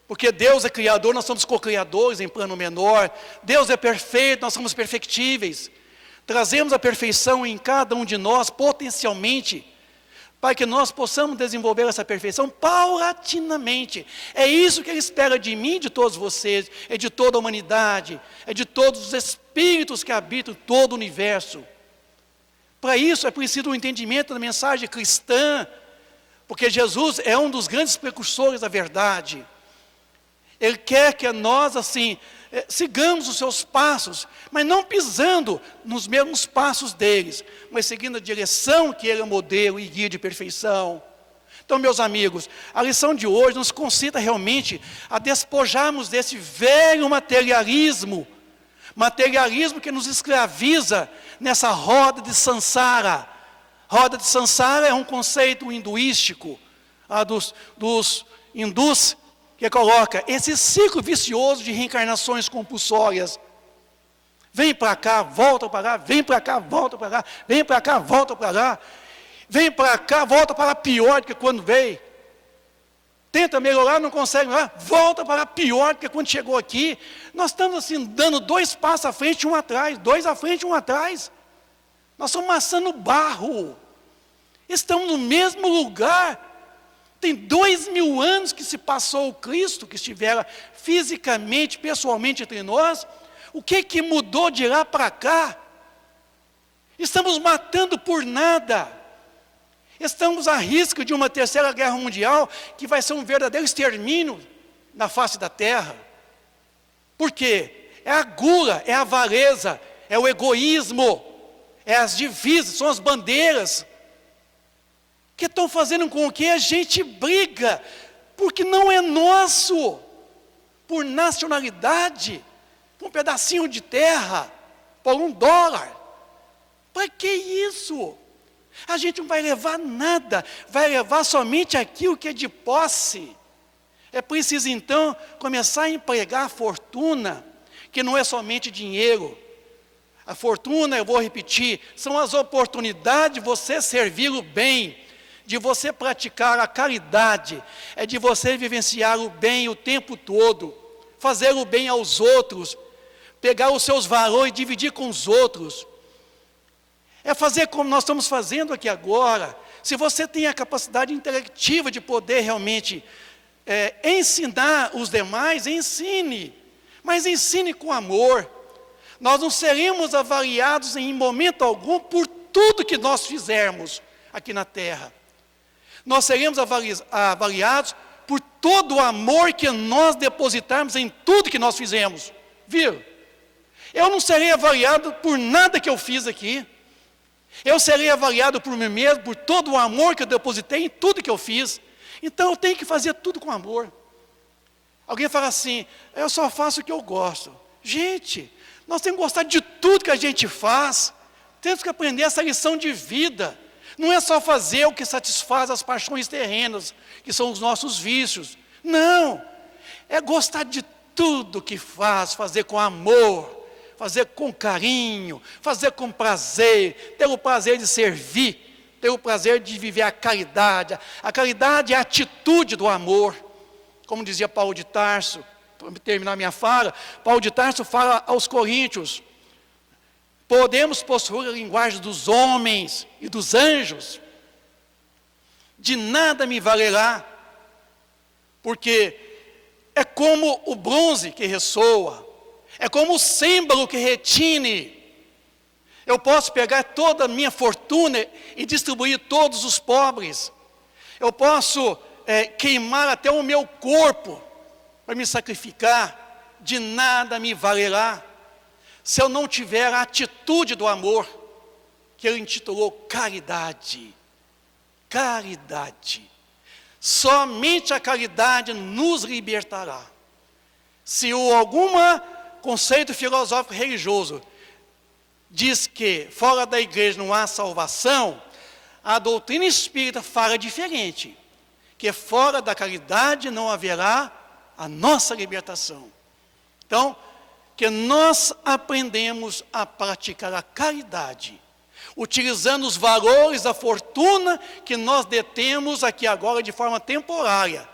Porque Deus é Criador, nós somos co-criadores em plano menor. Deus é perfeito, nós somos perfectíveis. Trazemos a perfeição em cada um de nós, potencialmente, para que nós possamos desenvolver essa perfeição paulatinamente. É isso que Ele espera de mim e de todos vocês, é de toda a humanidade, é de todos os espíritos que habitam todo o universo. Para isso é preciso um entendimento da mensagem cristã, porque Jesus é um dos grandes precursores da verdade. Ele quer que nós, assim, sigamos os seus passos, mas não pisando nos mesmos passos deles, mas seguindo a direção que Ele é modelo e guia de perfeição. Então, meus amigos, a lição de hoje nos concita realmente a despojarmos desse velho materialismo que nos escraviza nessa roda de samsara. Roda de samsara é um conceito hinduístico, dos hindus, que coloca esse ciclo vicioso de reencarnações compulsórias. Vem para cá, volta para lá, vem para cá, volta para lá, vem para cá, volta para lá, vem para cá, volta para lá pior do que quando veio. Tenta melhorar, não consegue melhorar, volta para lá pior do que quando chegou aqui. Nós estamos assim, dando 2 passos à frente e 1 atrás, 2 à frente e 1 atrás. Nós estamos amassando barro. Estamos no mesmo lugar. Tem 2000 anos que se passou o Cristo, que estivera fisicamente, pessoalmente entre nós. O que mudou de lá para cá? Estamos matando por nada. Estamos à risco de uma 3ª guerra mundial, que vai ser um verdadeiro extermínio na face da terra. Por quê? É a gula, é a avareza, é o egoísmo, é as divisas, são as bandeiras, que estão fazendo com que a gente briga, porque não é nosso, por nacionalidade, por um pedacinho de terra, por $1. Para que isso? A gente não vai levar nada, vai levar somente aquilo que é de posse. É preciso então começar a empregar a fortuna, que não é somente dinheiro. A fortuna, eu vou repetir, são as oportunidades de você servir o bem, de você praticar a caridade, é de você vivenciar o bem o tempo todo, fazer o bem aos outros, pegar os seus valores e dividir com os outros. É fazer como nós estamos fazendo aqui agora. Se você tem a capacidade intelectiva de poder realmente ensinar os demais, ensine, mas ensine com amor. Nós não seremos avaliados em momento algum por tudo que nós fizermos aqui na terra. Nós seremos avaliados por todo o amor que nós depositarmos em tudo que nós fizemos. Viu? Eu não serei avaliado por nada que eu fiz aqui. Eu serei avaliado por mim mesmo, por todo o amor que eu depositei em tudo que eu fiz. Então eu tenho que fazer tudo com amor. Alguém fala assim, eu só faço o que eu gosto. Gente, Nós temos que gostar de tudo que a gente faz. Temos que aprender essa lição de vida. Não é só fazer o que satisfaz as paixões terrenas, que são os nossos vícios. Não, é gostar de tudo que faz, fazer com amor, fazer com carinho, fazer com prazer, ter o prazer de servir, ter o prazer de viver a caridade. A caridade é a atitude do amor. Como dizia Paulo de Tarso, para terminar minha fala, Paulo de Tarso fala aos coríntios: podemos possuir a linguagem dos homens e dos anjos, de nada me valerá, porque é como o bronze que ressoa, é como o símbolo que retine. Eu posso pegar toda a minha fortuna e distribuir todos os pobres. Eu posso queimar até o meu corpo para me sacrificar, de nada me valerá se eu não tiver a atitude do amor, que ele intitulou caridade. Caridade. Somente a caridade nos libertará. Se algum conceito filosófico religioso diz que fora da igreja não há salvação, a doutrina espírita fala diferente, que fora da caridade não haverá a nossa libertação. Então, que nós aprendemos a praticar a caridade, utilizando os valores da fortuna que nós detemos aqui agora de forma temporária.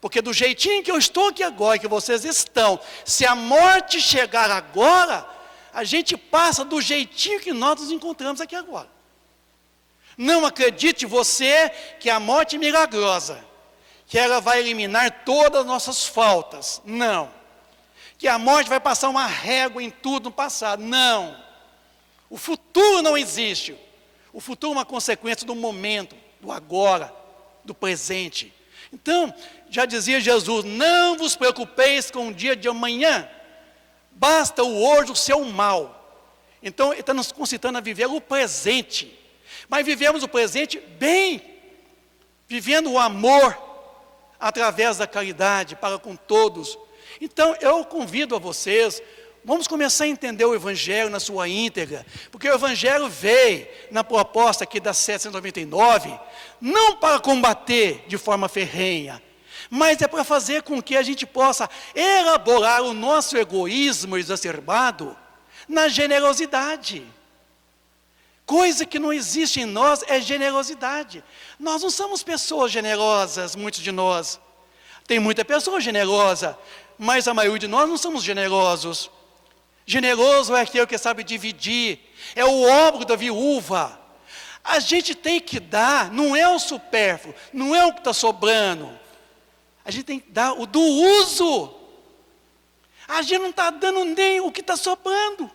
Porque do jeitinho que eu estou aqui agora, que vocês estão, se a morte chegar agora, a gente passa do jeitinho que nós nos encontramos aqui agora. Não acredite você que a morte é milagrosa, que ela vai eliminar todas as nossas faltas. Não. Que a morte vai passar uma régua em tudo no passado. Não. O futuro não existe. O futuro é uma consequência do momento, do agora, do presente. Então, já dizia Jesus: não vos preocupeis com o dia de amanhã, basta o hoje o seu mal. Então, ele está nos concitando a viver o presente. Mas vivemos o presente bem, vivendo o amor através da caridade para com todos. Então, eu convido a vocês, vamos começar a entender o Evangelho na sua íntegra, porque o Evangelho veio na proposta aqui da 799, não para combater de forma ferrenha, mas é para fazer com que a gente possa elaborar o nosso egoísmo exacerbado na generosidade. Coisa que não existe em nós é generosidade. Nós não somos pessoas generosas, muitos de nós. Tem muita pessoa generosa, mas a maioria de nós não somos generosos. Generoso é aquele que sabe dividir, é o óbolo da viúva. A gente tem que dar, não é o supérfluo, não é o que está sobrando. A gente tem que dar o do uso. A gente não está dando nem o que está sobrando.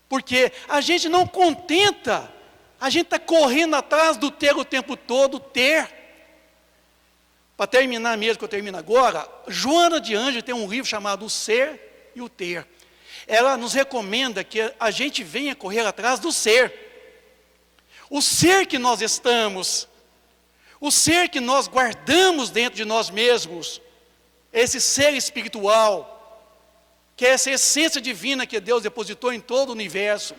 Porque a gente não contenta, a gente está correndo atrás do ter o tempo todo, ter. Para terminar mesmo, que eu termino agora, Joana de Ângeles tem um livro chamado O Ser e o Ter. Ela nos recomenda que a gente venha correr atrás do ser. O ser que nós estamos, o ser que nós guardamos dentro de nós mesmos, esse ser espiritual, que é essa essência divina que Deus depositou em todo o universo.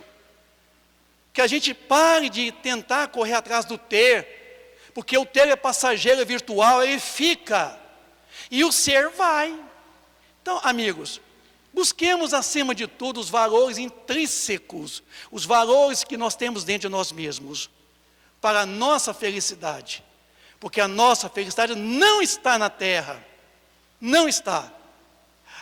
Que a gente pare de tentar correr atrás do ter, porque o ter é passageiro, é virtual, ele fica, e o ser vai. Então, amigos, busquemos acima de tudo os valores intrínsecos, os valores que nós temos dentro de nós mesmos, para a nossa felicidade, porque a nossa felicidade não está na terra, não está.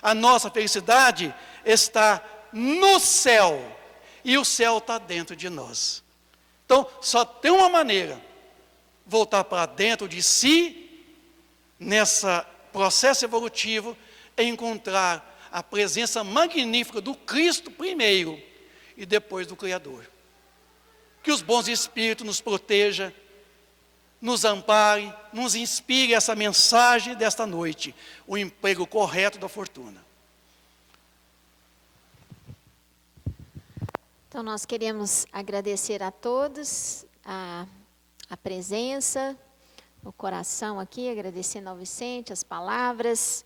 A nossa felicidade está no céu, e o céu está dentro de nós. Então, só tem uma maneira: voltar para dentro de si, nesse processo evolutivo, é encontrar a presença magnífica do Cristo primeiro e depois do Criador. Que os bons espíritos nos protejam, nos ampare, nos inspire essa mensagem desta noite, o emprego correto da fortuna. Então, nós queremos agradecer a todos a presença, o coração aqui, agradecendo ao Vicente as palavras.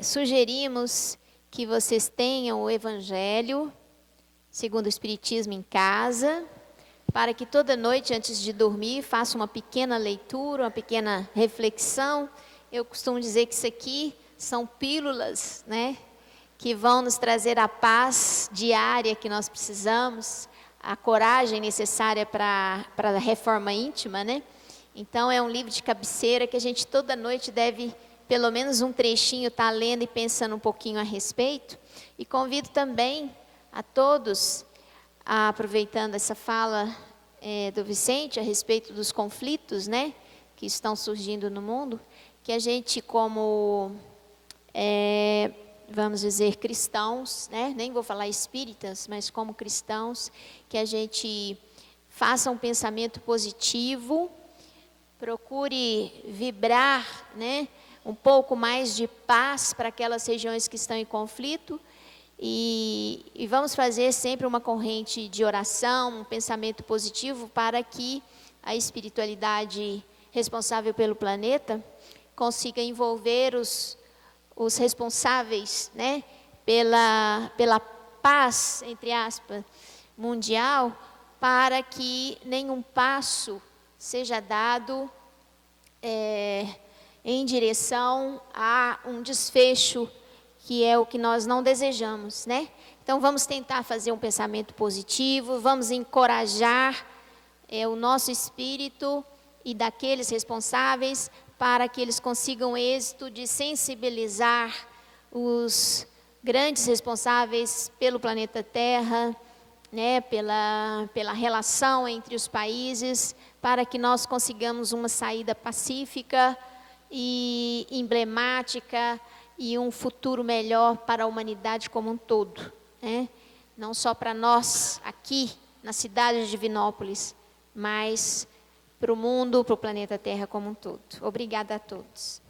Sugerimos que vocês tenham o Evangelho segundo o Espiritismo em casa, para que toda noite, antes de dormir, faça uma pequena leitura, uma pequena reflexão. Eu costumo dizer que isso aqui são pílulas, né, que vão nos trazer a paz diária que nós precisamos, a coragem necessária para a reforma íntima, né? Então, é um livro de cabeceira que a gente toda noite deve, pelo menos um trechinho, estar lendo e pensando um pouquinho a respeito. E convido também a todos, aproveitando essa fala do Vicente a respeito dos conflitos, né, que estão surgindo no mundo, que a gente, como, vamos dizer, cristãos, né, nem vou falar espíritas, mas como cristãos, que a gente faça um pensamento positivo, procure vibrar, né, um pouco mais de paz para aquelas regiões que estão em conflito, e vamos fazer sempre uma corrente de oração, um pensamento positivo, para que a espiritualidade responsável pelo planeta consiga envolver os responsáveis, né, pela paz, entre aspas, mundial, para que nenhum passo seja dado em direção a um desfecho que é o que nós não desejamos, né? Então, vamos tentar fazer um pensamento positivo, vamos encorajar o nosso espírito e daqueles responsáveis para que eles consigam êxito de sensibilizar os grandes responsáveis pelo planeta Terra, né, pela relação entre os países, para que nós consigamos uma saída pacífica e emblemática, e um futuro melhor para a humanidade como um todo, né? Não só para nós aqui na cidade de Divinópolis, mas para o mundo, para o planeta Terra como um todo. Obrigada a todos.